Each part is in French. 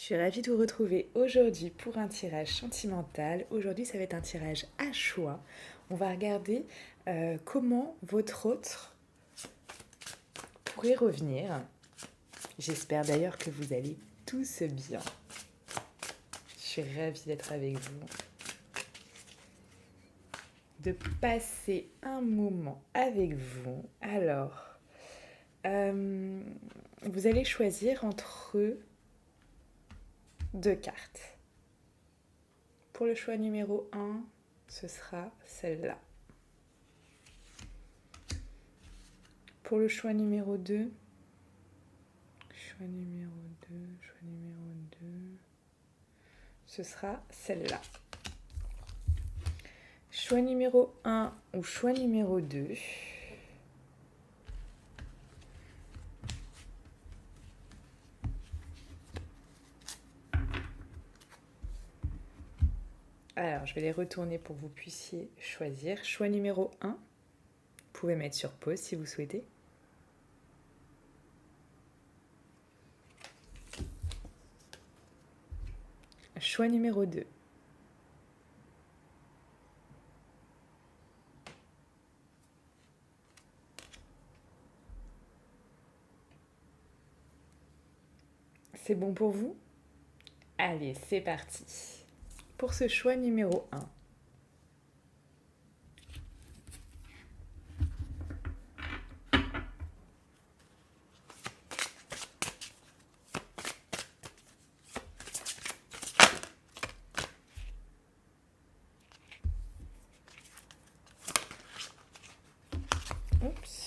Je suis ravie de vous retrouver aujourd'hui pour un tirage sentimental. Aujourd'hui, ça va être un tirage à choix. On va regarder comment votre autre pourrait revenir. J'espère d'ailleurs que vous allez tous bien. Je suis ravie d'être avec vous, de passer un moment avec vous. Alors, vous allez choisir entre deux cartes. Pour le choix numéro 1, ce sera celle-là. Pour le choix numéro 2, choix numéro 2, ce sera celle-là. Choix numéro 1 ou choix numéro 2. Alors, je vais les retourner pour que vous puissiez choisir. Choix numéro 1, vous pouvez mettre sur pause si vous souhaitez. Choix numéro 2. C'est bon pour vous? Allez, c'est parti. Pour ce choix numéro 1, oups.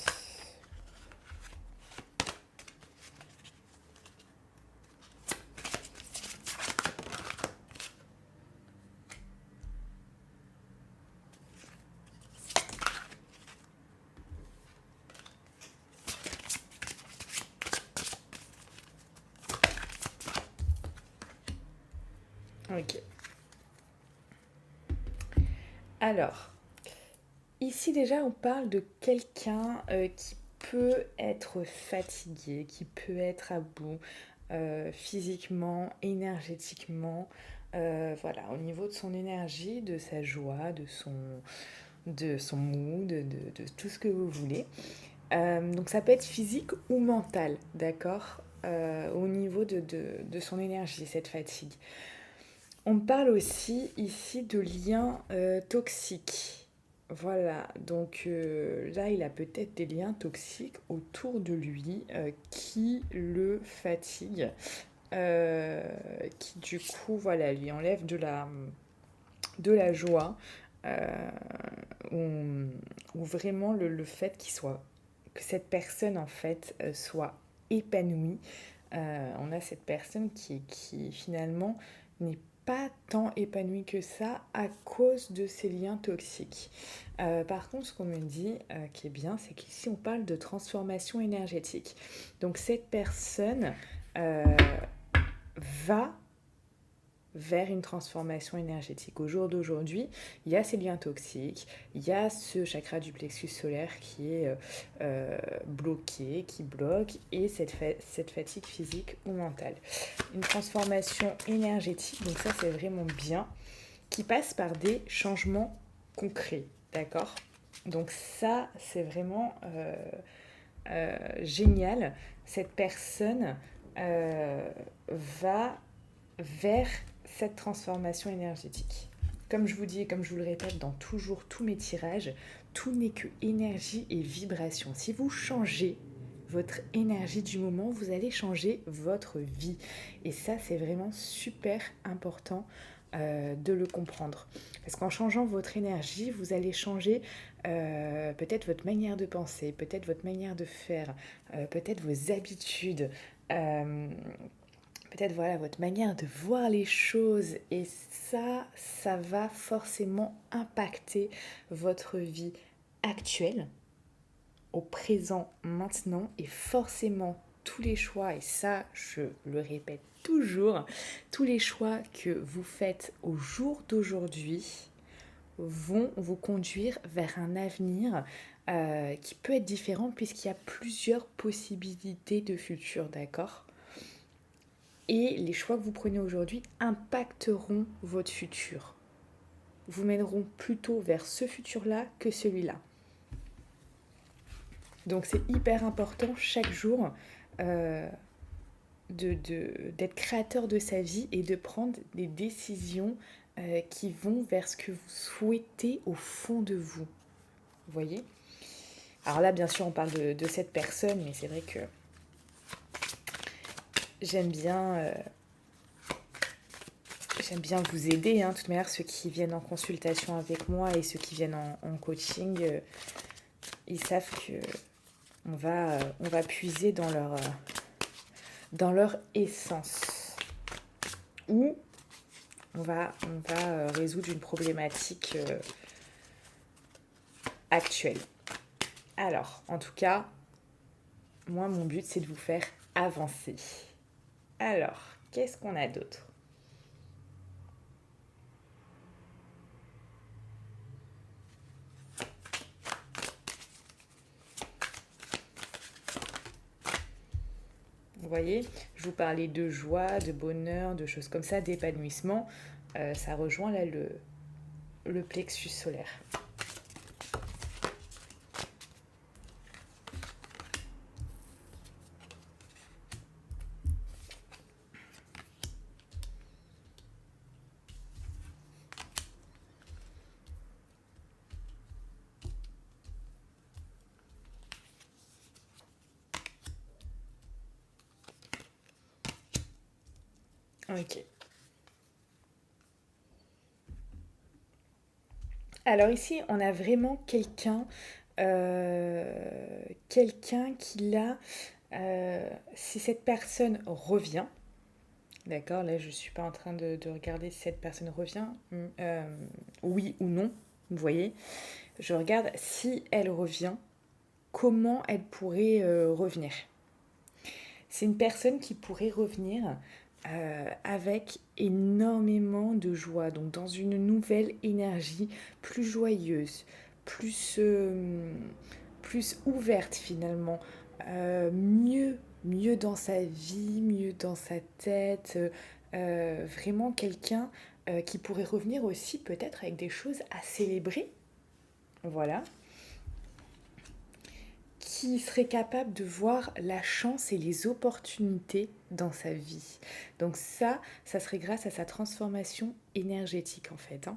Ok. Alors, ici déjà on parle de quelqu'un qui peut être fatigué, qui peut être à bout physiquement, énergétiquement, voilà, au niveau de son énergie, de sa joie, de son mood, de tout ce que vous voulez. Donc ça peut être physique ou mental, d'accord, au niveau de son énergie, cette fatigue. On parle aussi ici de liens toxiques. Voilà, donc là, il a peut-être des liens toxiques autour de lui qui le fatiguent, qui du coup, voilà, lui enlèvent de la joie, euh, ou, ou vraiment le fait que cette personne en fait soit épanouie. On a cette personne qui finalement n'est pas tant épanouie que ça à cause de ces liens toxiques. Par contre, ce qu'on me dit qui est bien, c'est qu'ici on parle de transformation énergétique. Donc cette personne euh, va vers une transformation énergétique. Au jour d'aujourd'hui, il y a ces liens toxiques, il y a ce chakra du plexus solaire qui est bloqué, qui bloque, et cette fatigue physique ou mentale. Une transformation énergétique, donc ça c'est vraiment bien, qui passe par des changements concrets, d'accord? Donc ça c'est vraiment génial. Cette personne va vers cette transformation énergétique. Comme je vous dis et comme je vous le répète dans toujours tous mes tirages, tout n'est que énergie et vibration. Si vous changez votre énergie du moment, vous allez changer votre vie. Et ça, c'est vraiment super important de le comprendre. Parce qu'en changeant votre énergie, vous allez changer peut-être votre manière de penser, peut-être votre manière de faire, peut-être vos habitudes. Euh, Peut-être voilà votre manière de voir les choses, et ça va forcément impacter votre vie actuelle, au présent, maintenant, et forcément tous les choix, et ça je le répète toujours, tous les choix que vous faites au jour d'aujourd'hui vont vous conduire vers un avenir qui peut être différent puisqu'il y a plusieurs possibilités de futur, d'accord? Et les choix que vous prenez aujourd'hui impacteront votre futur. Vous mèneront plutôt vers ce futur-là que celui-là. Donc c'est hyper important chaque jour d'être créateur de sa vie et de prendre des décisions qui vont vers ce que vous souhaitez au fond de vous. Vous voyez ? Alors là, bien sûr, on parle de cette personne, mais c'est vrai que j'aime bien vous aider. De toute manière, ceux qui viennent en consultation avec moi et ceux qui viennent en coaching, ils savent que on va puiser dans leur essence. Ou on va résoudre une problématique actuelle. Alors, en tout cas, moi, mon but, c'est de vous faire avancer. Alors, qu'est-ce qu'on a d'autre ? Vous voyez, je vous parlais de joie, de bonheur, de choses comme ça, d'épanouissement. Ça rejoint là le plexus solaire. Ok. Alors ici, on a vraiment quelqu'un qui là, si cette personne revient, d'accord, là je ne suis pas en train de regarder si cette personne revient, oui ou non, vous voyez, je regarde si elle revient, comment elle pourrait revenir. C'est une personne qui pourrait revenir avec énormément de joie, donc dans une nouvelle énergie plus joyeuse, plus ouverte finalement, mieux dans sa vie, mieux dans sa tête, vraiment quelqu'un qui pourrait revenir aussi peut-être avec des choses à célébrer, voilà, qui serait capable de voir la chance et les opportunités dans sa vie. Donc ça serait grâce à sa transformation énergétique en fait.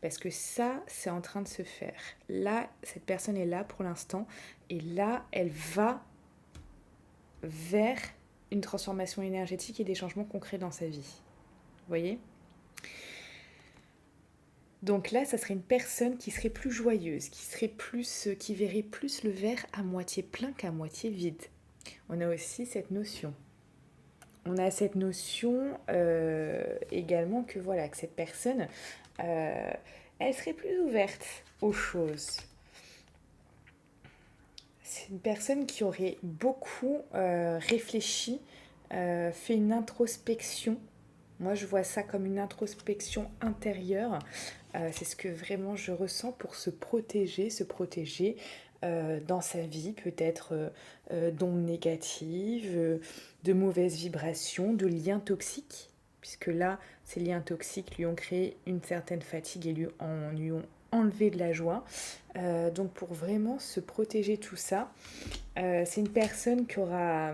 Parce que ça, c'est en train de se faire. Là, cette personne est là pour l'instant. Et là, elle va vers une transformation énergétique et des changements concrets dans sa vie. Vous voyez ? Donc là, ça serait une personne qui serait plus joyeuse, qui verrait plus le verre à moitié plein qu'à moitié vide. On a aussi cette notion. On a cette notion également que voilà, que cette personne, elle serait plus ouverte aux choses. C'est une personne qui aurait beaucoup réfléchi, fait une introspection. Moi, je vois ça comme une introspection intérieure. C'est ce que vraiment je ressens pour se protéger dans sa vie, peut-être d'ondes négatives, de mauvaises vibrations, de liens toxiques, puisque là, ces liens toxiques lui ont créé une certaine fatigue et lui ont enlevé de la joie. Donc pour vraiment se protéger tout ça, c'est une personne qui aura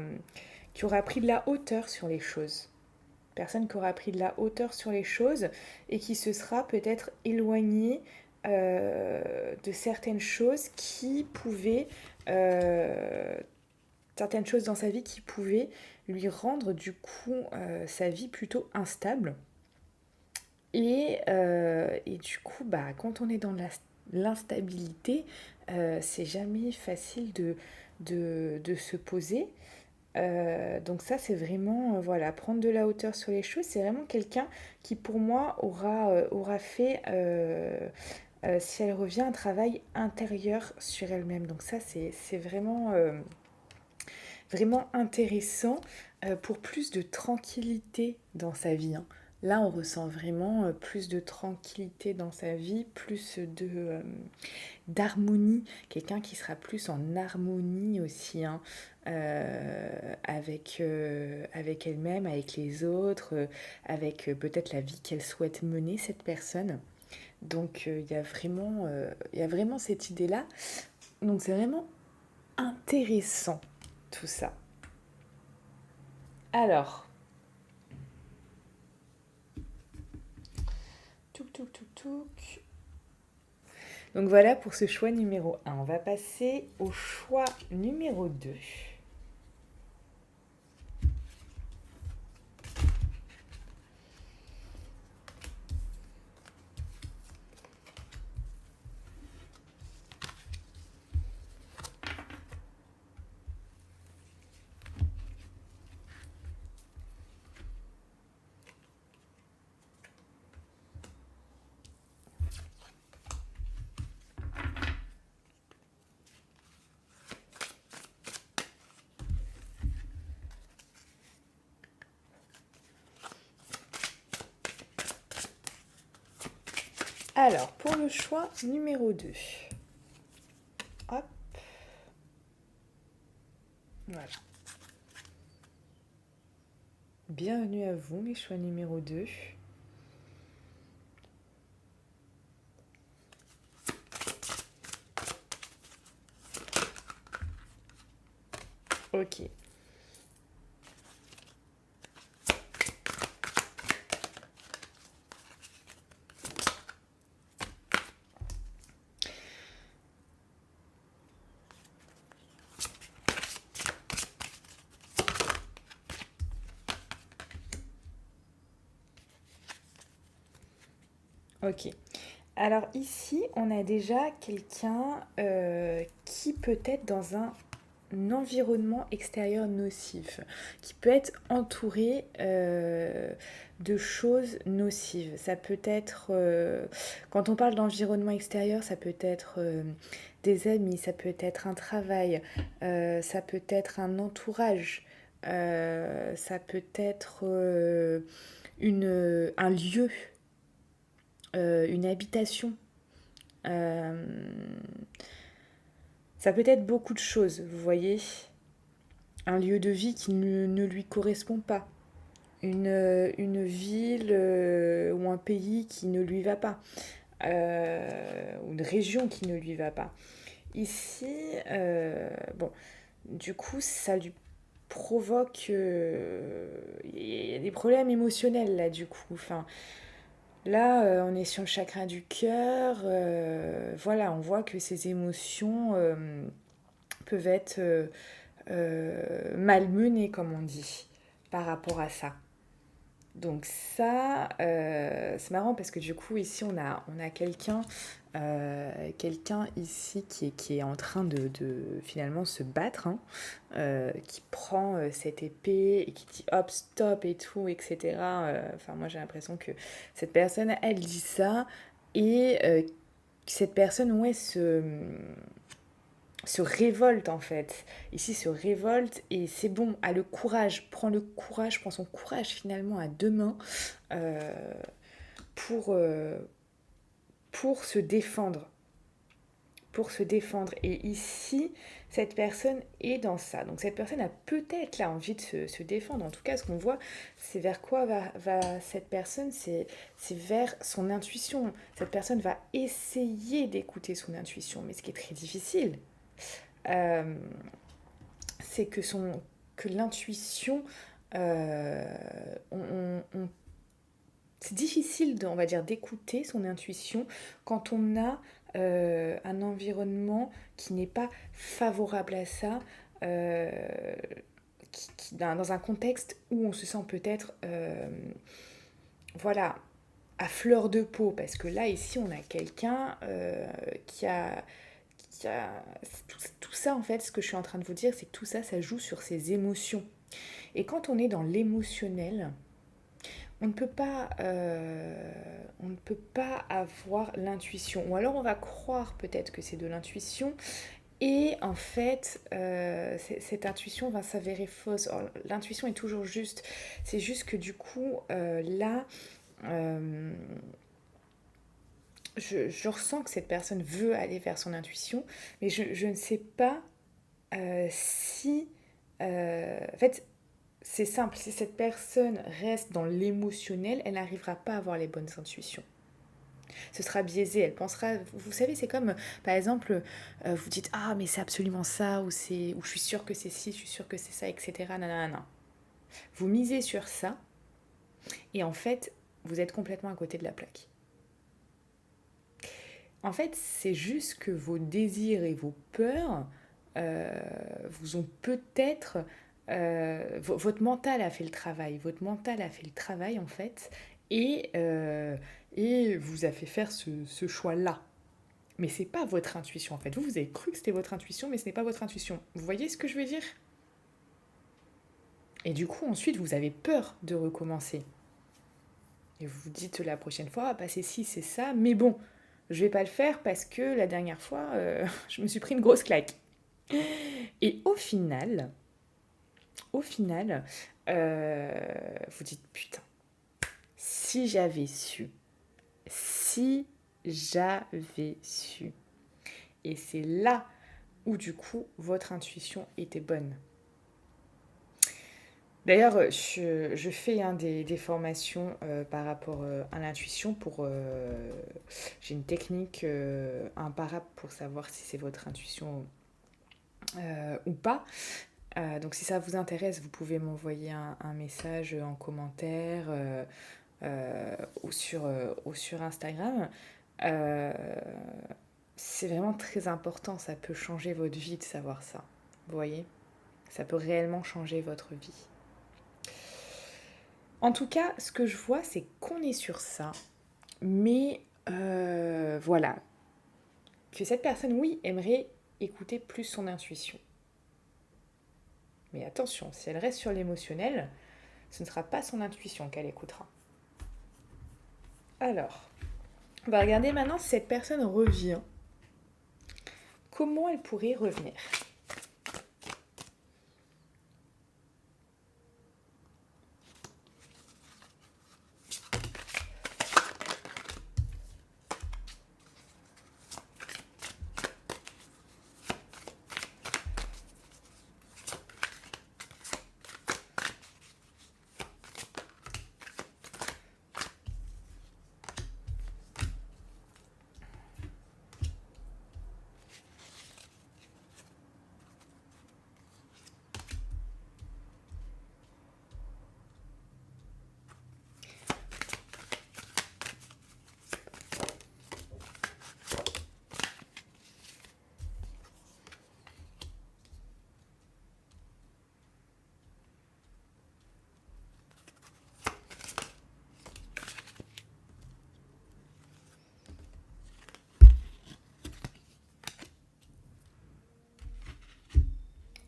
pris de la hauteur sur les choses. Personne qui aura pris de la hauteur sur les choses et qui se sera peut-être éloignée de certaines choses qui pouvaient, certaines choses dans sa vie qui pouvaient lui rendre du coup sa vie plutôt instable. Et du coup, quand on est dans l'instabilité, c'est jamais facile de se poser. Donc ça, c'est vraiment, voilà, prendre de la hauteur sur les choses. C'est vraiment quelqu'un qui, pour moi, aura fait, si elle revient, un travail intérieur sur elle-même. Donc ça, c'est vraiment, vraiment intéressant pour plus de tranquillité dans sa vie. Là, on ressent vraiment plus de tranquillité dans sa vie, d'harmonie, quelqu'un qui sera plus en harmonie aussi, hein, avec elle-même, avec les autres, avec peut-être la vie qu'elle souhaite mener, cette personne. Donc il y a vraiment cette idée-là. Donc c'est vraiment intéressant tout ça. Alors, touk touk touk touk. Donc voilà pour ce choix numéro un. On va passer au choix numéro 2. Alors, pour le choix numéro 2. Hop. Voilà. Bienvenue à vous, mes choix numéro 2. Ok. Ok. Alors ici, on a déjà quelqu'un qui peut être dans un environnement extérieur nocif, qui peut être entouré de choses nocives. Ça peut être, quand on parle d'environnement extérieur, ça peut être des amis, ça peut être un travail, ça peut être un entourage, ça peut être un lieu, une habitation. Euh, Ça peut être beaucoup de choses, vous voyez. Un lieu de vie qui ne lui correspond pas. Une ville ou un pays qui ne lui va pas. Ou une région qui ne lui va pas. Ici, bon, du coup, ça lui provoque... Il y a des problèmes émotionnels, là, du coup. Enfin, là, on est sur le chakra du cœur. Voilà, on voit que ces émotions peuvent être malmenées, comme on dit, par rapport à ça. Donc ça, c'est marrant parce que du coup, ici, on a quelqu'un ici qui est en train de finalement se battre, hein, qui prend cette épée et qui dit hop, stop et tout, etc. Enfin, moi, j'ai l'impression que cette personne, elle dit ça et cette personne, ouais, se révolte en fait. Ici se révolte et c'est bon, a le courage, prend son courage finalement à deux mains euh, pour, euh, pour se défendre. Pour se défendre. Et ici, cette personne est dans ça. Donc cette personne a peut-être là envie de se défendre. En tout cas, ce qu'on voit, c'est vers quoi va cette personne, c'est vers son intuition. Cette personne va essayer d'écouter son intuition, mais ce qui est très difficile, euh, c'est que l'intuition, euh, c'est difficile, on va dire, d'écouter son intuition quand on a un environnement qui n'est pas favorable à ça, euh, dans un contexte où on se sent peut-être, voilà, à fleur de peau, parce que là, ici, on a quelqu'un qui a tout ça, en fait, ce que je suis en train de vous dire, c'est que tout ça, ça joue sur ses émotions. Et quand on est dans l'émotionnel, on ne peut pas avoir l'intuition. Ou alors on va croire peut-être que c'est de l'intuition Et en fait, cette intuition va s'avérer fausse. Or, l'intuition est toujours juste. C'est juste que du coup, là, euh, je ressens que cette personne veut aller vers son intuition, mais je ne sais pas si... en fait, c'est simple, si cette personne reste dans l'émotionnel, elle n'arrivera pas à avoir les bonnes intuitions. Ce sera biaisé, elle pensera... Vous savez, c'est comme, par exemple, vous dites «Ah, mais c'est absolument ça», ou «Je suis sûre que c'est ci, je suis sûre que c'est ça», etc. Nanana. Vous misez sur ça, et en fait, vous êtes complètement à côté de la plaque. En fait, c'est juste que vos désirs et vos peurs euh, vous ont peut-être... votre mental a fait le travail. Votre mental a fait le travail, en fait, et vous a fait faire ce choix-là. Mais c'est pas votre intuition, en fait. Vous avez cru que c'était votre intuition, mais ce n'est pas votre intuition. Vous voyez ce que je veux dire? Et du coup, ensuite, vous avez peur de recommencer. Et vous vous dites la prochaine fois, ah, bah c'est si, c'est ça, mais bon, je vais pas le faire parce que la dernière fois, je me suis pris une grosse claque. Et au final, vous dites, putain, si j'avais su, si j'avais su. Et c'est là où du coup, votre intuition était bonne. D'ailleurs, je fais des formations par rapport à l'intuition j'ai une technique imparable pour savoir si c'est votre intuition ou pas. Donc si ça vous intéresse, vous pouvez m'envoyer un message en commentaire ou sur Instagram. Euh, c'est vraiment très important, ça peut changer votre vie de savoir ça. Vous voyez? Ça peut réellement changer votre vie. En tout cas, ce que je vois, c'est qu'on est sur ça, mais voilà, que cette personne, oui, aimerait écouter plus son intuition. Mais attention, si elle reste sur l'émotionnel, ce ne sera pas son intuition qu'elle écoutera. Alors, on va regarder maintenant si cette personne revient. Comment elle pourrait revenir?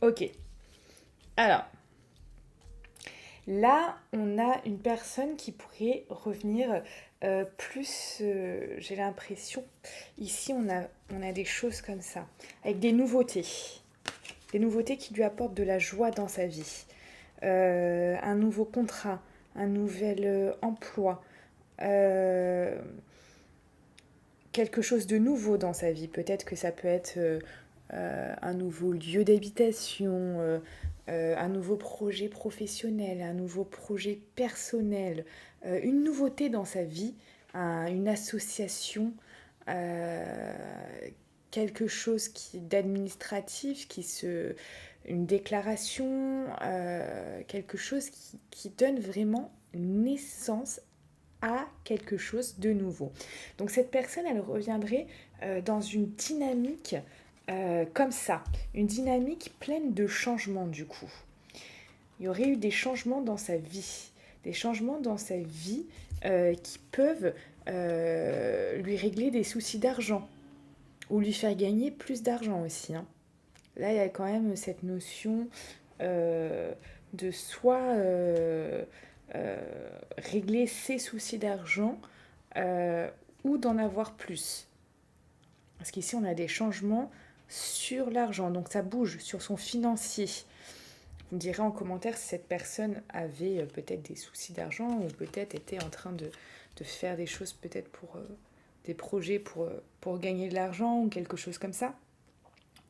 Ok. Alors, là, on a une personne qui pourrait revenir plus, j'ai l'impression. Ici, on a des choses comme ça, avec des nouveautés. Des nouveautés qui lui apportent de la joie dans sa vie. Un nouveau contrat, un nouvel emploi, euh, quelque chose de nouveau dans sa vie. Peut-être que ça peut être un nouveau lieu d'habitation, un nouveau projet professionnel, un nouveau projet personnel, une nouveauté dans sa vie, une association, euh, quelque chose d'administratif, une déclaration, quelque chose qui donne vraiment naissance à quelque chose de nouveau. Donc cette personne, elle reviendrait dans une dynamique comme ça, une dynamique pleine de changements du coup. Il y aurait eu des changements dans sa vie, des changements dans sa vie qui peuvent lui régler des soucis d'argent ou lui faire gagner plus d'argent aussi, hein. Là, il y a quand même cette notion euh, de soit régler ses soucis d'argent ou d'en avoir plus. Parce qu'ici, on a des changements sur l'argent, donc ça bouge sur son financier. Vous me direz en commentaire si cette personne avait peut-être des soucis d'argent ou peut-être était en train de faire des choses peut-être pour des projets pour gagner de l'argent ou quelque chose comme ça.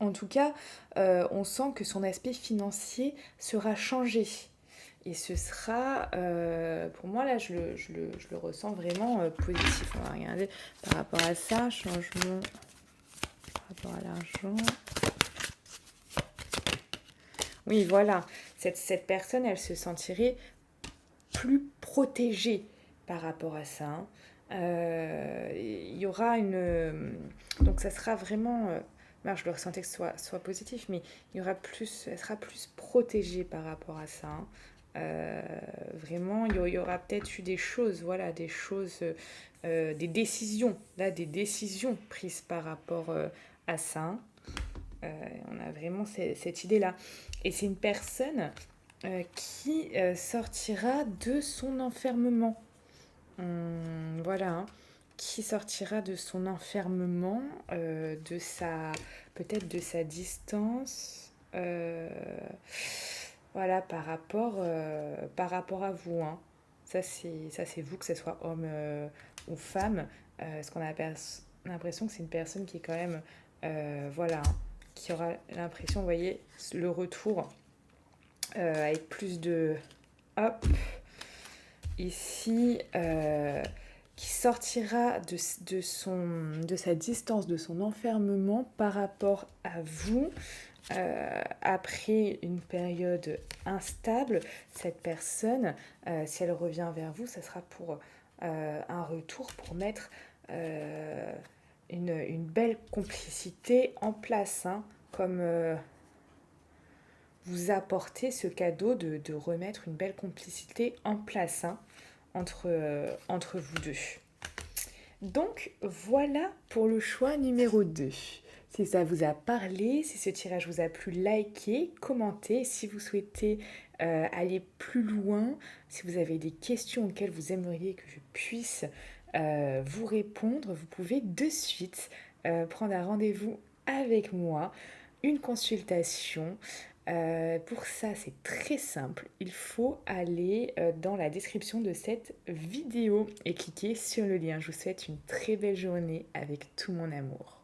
En tout cas, on sent que son aspect financier sera changé. Et ce sera, pour moi, là, je le ressens vraiment positif. On va regarder par rapport à ça, changement par rapport à l'argent. Oui, voilà, cette personne, elle se sentirait plus protégée par rapport à ça. Hein. Il y aura une... Donc ça sera vraiment... je le ressentais que ce soit positif, mais il y aura plus, elle sera plus protégée par rapport à ça. Hein. Vraiment, il y aura peut-être eu des choses, voilà, des choses, des décisions, là, des décisions prises par rapport à ça. On a vraiment cette idée-là. Et c'est une personne qui sortira de son enfermement. Voilà, hein, qui sortira de son enfermement, de sa peut-être de sa distance, voilà, par rapport à vous. Hein. Ça c'est vous, que ce soit homme ou femme, parce qu'on a l'impression que c'est une personne qui est quand même, voilà, hein, qui aura l'impression, vous voyez, le retour avec plus de hop ici, qui sortira de sa distance, de son enfermement par rapport à vous. Après une période instable, cette personne, si elle revient vers vous, ça sera pour un retour, pour mettre une belle complicité en place, hein, comme vous apporter ce cadeau de remettre une belle complicité en place, hein, entre vous deux. Donc voilà pour le choix numéro 2. Si ça vous a parlé, si ce tirage vous a plu, likez, commentez. Si vous souhaitez aller plus loin, si vous avez des questions auxquelles vous aimeriez que je puisse vous répondre, vous pouvez de suite prendre un rendez-vous avec moi, une consultation. Pour ça, c'est très simple. Il faut aller dans la description de cette vidéo et cliquer sur le lien. Je vous souhaite une très belle journée avec tout mon amour.